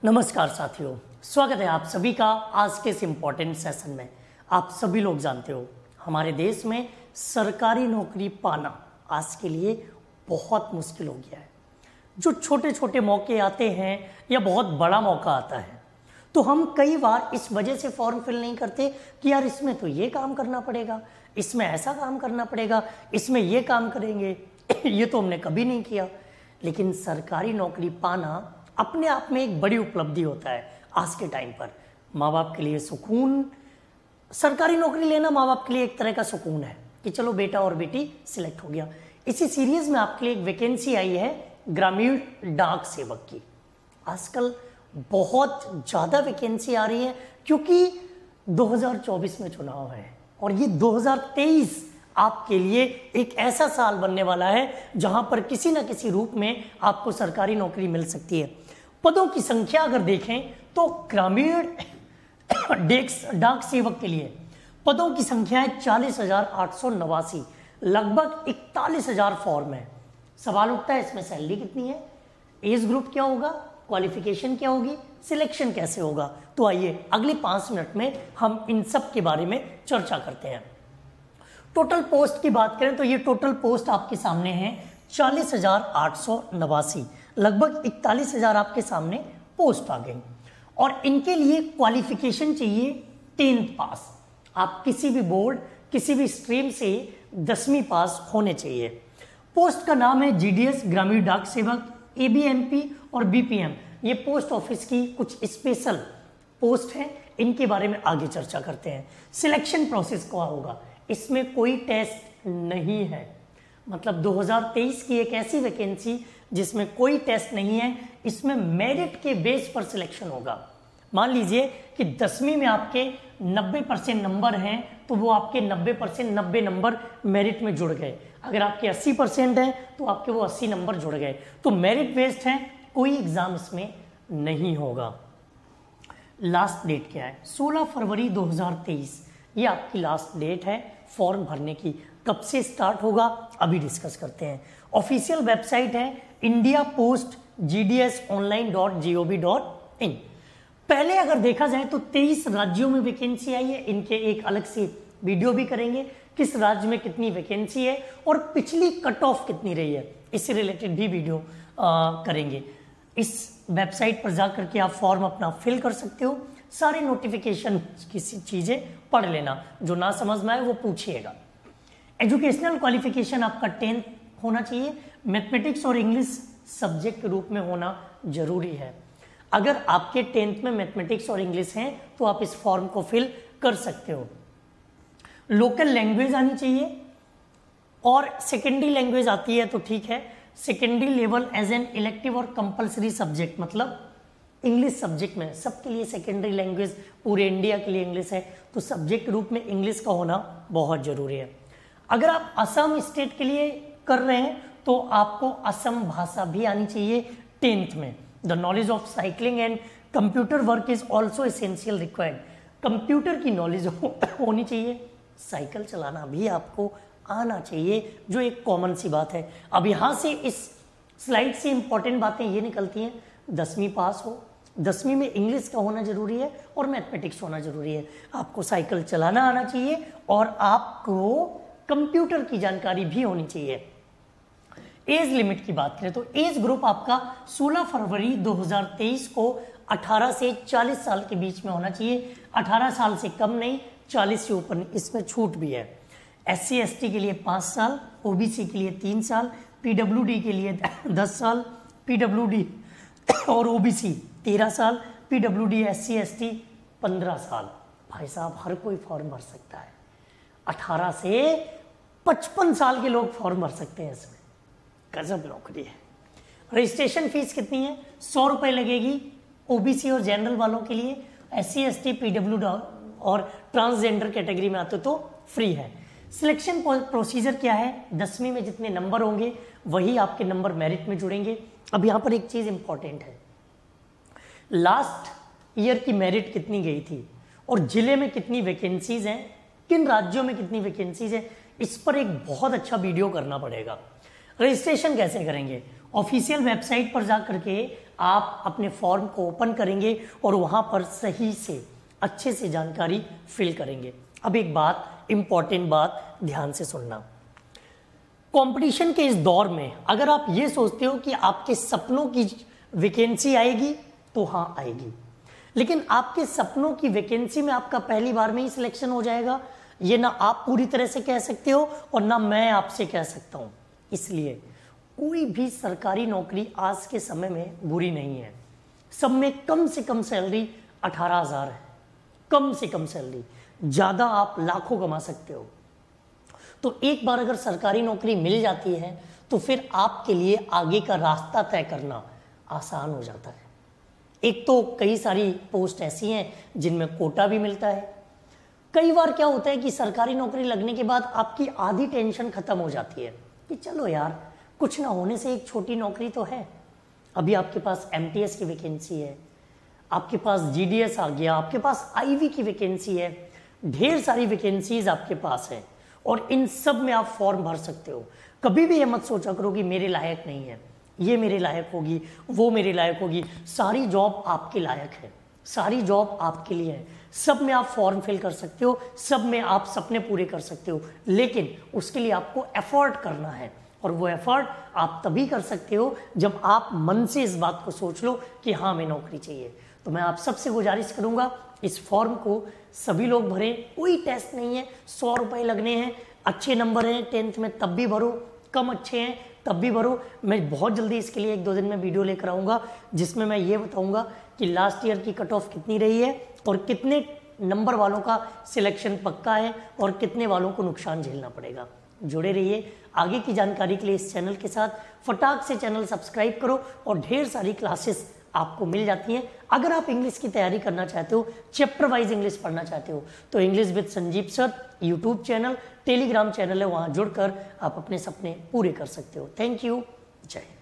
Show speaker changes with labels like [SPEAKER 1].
[SPEAKER 1] नमस्कार साथियों, स्वागत है आप सभी का आज के इस इम्पोर्टेंट सेशन में। आप सभी लोग जानते हो हमारे देश में सरकारी नौकरी पाना आज के लिए बहुत मुश्किल हो गया है। जो छोटे छोटे मौके आते हैं या बहुत बड़ा मौका आता है तो हम कई बार इस वजह से फॉर्म फिल नहीं करते कि यार इसमें तो ये काम करना पड़ेगा, इसमें ऐसा काम करना पड़ेगा, इसमें ये काम करेंगे ये तो हमने कभी नहीं किया। लेकिन सरकारी नौकरी पाना अपने आप में एक बड़ी उपलब्धि होता है। आज के टाइम पर माँ बाप के लिए सुकून, सरकारी नौकरी लेना माँ बाप के लिए एक तरह का सुकून है कि चलो बेटा और बेटी सिलेक्ट हो गया। इसी सीरीज में आपके लिए एक वैकेंसी आई है ग्रामीण डाक सेवक की। आजकल बहुत ज़्यादा वैकेंसी आ रही है क्योंकि 2024 में चुनाव है और ये 2023 आपके लिए एक ऐसा साल बनने वाला है जहां पर किसी न किसी रूप में आपको सरकारी नौकरी मिल सकती है। पदों की संख्या अगर देखें तो ग्रामीण डाक सेवक के लिए पदों की संख्या है 40,889, लगभग 41,000 फॉर्म है। सवाल उठता है इसमें सैलरी कितनी है, एज ग्रुप क्या होगा, क्वालिफिकेशन क्या होगी, सिलेक्शन कैसे होगा। तो आइए अगले 5 मिनट में हम इन सब के बारे में चर्चा करते हैं। टोटल पोस्ट की बात करें तो ये टोटल पोस्ट आपके सामने है 40,889, लगभग 41,000 आपके सामने पोस्ट आ गई। और इनके लिए क्वालिफिकेशन चाहिए 10th पास। आप किसी भी बोर्ड किसी भी स्ट्रीम से 10वीं पास होने चाहिए। पोस्ट का नाम है जीडीएस ग्रामीण डाक सेवक, एबीएमपी और बीपीएम। ये पोस्ट ऑफिस की कुछ स्पेशल पोस्ट है, इनके बारे में आगे चर्चा करते हैं। सिलेक्शन प्रोसेस क्या होगा, इसमें कोई टेस्ट नहीं है। मतलब 2023 की एक ऐसी वैकेंसी जिसमें कोई टेस्ट नहीं है, इसमें मेरिट के बेस पर सिलेक्शन होगा। मान लीजिए कि 10वीं में आपके 90% नंबर हैं तो वो आपके 90% 90 नंबर मेरिट में जुड़ गए। अगर आपके 80% हैं तो आपके वो 80 नंबर जुड़ गए। तो मेरिट बेस्ड है, कोई एग्जाम इसमें नहीं होगा। लास्ट डेट क्या है, 16 फरवरी 2023 ये आपकी लास्ट डेट है फॉर्म भरने की। कब से स्टार्ट होगा अभी डिस्कस करते हैं। ऑफिशियल वेबसाइट है indiapostsgdsonline.gov.in। पहले अगर देखा जाए तो 23 राज्यों में वैकेंसी आई है। इनके एक अलग से वीडियो भी करेंगे, किस राज्य में कितनी वैकेंसी है और पिछली कट ऑफ कितनी रही है, इससे रिलेटेड भी वीडियो करेंगे। इस वेबसाइट पर जाकर के आप फॉर्म अपना फिल कर सकते हो। सारे नोटिफिकेशन की चीजें पढ़ लेना, जो ना समझ में आए वो पूछिएगा। एजुकेशनल क्वालिफिकेशन आपका 10th होना चाहिए। मैथमेटिक्स और इंग्लिश सब्जेक्ट के रूप में होना जरूरी है। अगर आपके 10th में मैथमेटिक्स और इंग्लिश हैं तो आप इस फॉर्म को फिल कर सकते हो। लोकल लैंग्वेज आनी चाहिए और सेकेंडरी लैंग्वेज आती है तो ठीक है। Secondary level as an elective और कंपलसरी सब्जेक्ट, मतलब इंग्लिश सब्जेक्ट में सबके लिए सेकेंडरी लैंग्वेज पूरे इंडिया के लिए इंग्लिश है, तो सब्जेक्ट रूप में इंग्लिश का होना बहुत जरूरी है। अगर आप असम स्टेट के लिए कर रहे हैं तो आपको असम भाषा भी आनी चाहिए 10th में। The knowledge of cycling and computer work is also essential required. Computer की नॉलेज होनी चाहिए, साइकिल चलाना भी आपको आना चाहिए, जो एक कॉमन सी बात है। अब यहाँ से इस स्लाइड से इंपॉर्टेंट बातें ये निकलती हैं, 10वीं पास हो, 10वीं में इंग्लिश का होना जरूरी है और मैथमेटिक्स होना जरूरी है। आपको साइकिल चलाना आना चाहिए और आपको कंप्यूटर की जानकारी भी होनी चाहिए। एज लिमिट की बात करें तो एज ग्रुप आपका 16 फरवरी 2023 को 18 से 40 साल के बीच में होना चाहिए। 18 साल से कम नहीं, 40 से ऊपर, इसमें छूट भी है। SC ST के लिए 5 साल, OBC के लिए 3 साल, PWD के लिए 10 साल, PWD और OBC 13 साल, PWD SC ST 15 साल। भाई साहब हर कोई फॉर्म भर सकता है। 18 से 55 साल के लोग फॉर्म भर सकते हैं इसमें। गजब नौकरी है। रजिस्ट्रेशन फीस कितनी है, 100 रुपये लगेगी OBC और जनरल वालों के लिए। SC ST PWD और ट्रांसजेंडर कैटेगरी में आते तो फ्री है। सिलेक्शन प्रोसीजर क्या है, 10वीं में जितने नंबर होंगे वही आपके नंबर मेरिट में जुड़ेंगे। अब यहाँ पर एक चीज इंपॉर्टेंट है, लास्ट ईयर की मेरिट कितनी गई थी और जिले में कितनी वैकेंसीज हैं, किन राज्यों में कितनी वैकेंसीज है, इस पर एक बहुत अच्छा वीडियो करना पड़ेगा। रजिस्ट्रेशन कैसे करेंगे, ऑफिशियल वेबसाइट पर जा करके आप अपने फॉर्म को ओपन करेंगे और वहां पर सही से अच्छे से जानकारी फिल करेंगे। अब एक बात, इंपॉर्टेंट बात ध्यान से सुनना। कंपटीशन के इस दौर में अगर आप ये सोचते हो कि आपके सपनों की वैकेंसी आएगी तो हाँ आएगी, लेकिन आपके सपनों की वैकेंसी में आपका पहली बार में ही सिलेक्शन हो जाएगा, ये ना आप पूरी तरह से कह सकते हो और ना मैं आपसे कह सकता हूं। इसलिए कोई भी सरकारी नौकरी आज के समय में बुरी नहीं है। सब में कम से कम सैलरी 18,000 है, कम से कम सैलरी, ज्यादा आप लाखों कमा सकते हो। तो एक बार अगर सरकारी नौकरी मिल जाती है तो फिर आपके लिए आगे का रास्ता तय करना आसान हो जाता है। एक तो कई सारी पोस्ट ऐसी हैं जिनमें कोटा भी मिलता है। कई बार क्या होता है कि सरकारी नौकरी लगने के बाद आपकी आधी टेंशन खत्म हो जाती है कि चलो यार, कुछ ना होने से एक छोटी नौकरी तो है। अभी आपके पास एमटीएस की वैकेंसी है, आपके पास जीडीएस आ गया, आपके पास आईवी की वैकेंसी है, ढेर सारी वैकेंसीज आपके पास है और इन सब में आप फॉर्म भर सकते हो। कभी भी ये मत सोचा करो कि मेरे लायक नहीं है, ये मेरे लायक होगी, वो मेरे लायक होगी। सारी जॉब आपके लायक है, सारी जॉब आपके लिए है। सब में आप फॉर्म फिल कर सकते हो, सब में आप सपने पूरे कर सकते हो, लेकिन उसके लिए आपको एफर्ट करना है और वो एफर्ट आप तभी कर सकते हो जब आप मन से इस बात को सोच लो कि हाँ हमें नौकरी चाहिए। तो मैं आप सबसे गुजारिश करूंगा इस फॉर्म को सभी लोग भरें, कोई टेस्ट नहीं है, 100 रुपए लगने हैं। अच्छे नंबर हैं 10th में तब भी भरो, कम अच्छे हैं तब भी भरो। मैं बहुत जल्दी इसके लिए 1-2 दिन में वीडियो लेकर आऊंगा जिसमें मैं ये बताऊंगा कि लास्ट ईयर की कट ऑफ कितनी रही है और कितने नंबर वालों का सिलेक्शन पक्का है और कितने वालों को नुकसान झेलना पड़ेगा। जुड़े रहिए आगे की जानकारी के लिए इस चैनल के साथ। फटाक से चैनल सब्सक्राइब करो और ढेर सारी क्लासेस आपको मिल जाती हैं। अगर आप इंग्लिश की तैयारी करना चाहते हो, चैप्टर वाइज इंग्लिश पढ़ना चाहते हो, तो English with Sanjeev sir YouTube channel, Telegram channel है, वहां जुड़कर आप अपने सपने पूरे कर सकते हो। थैंक यू, जय हिंद।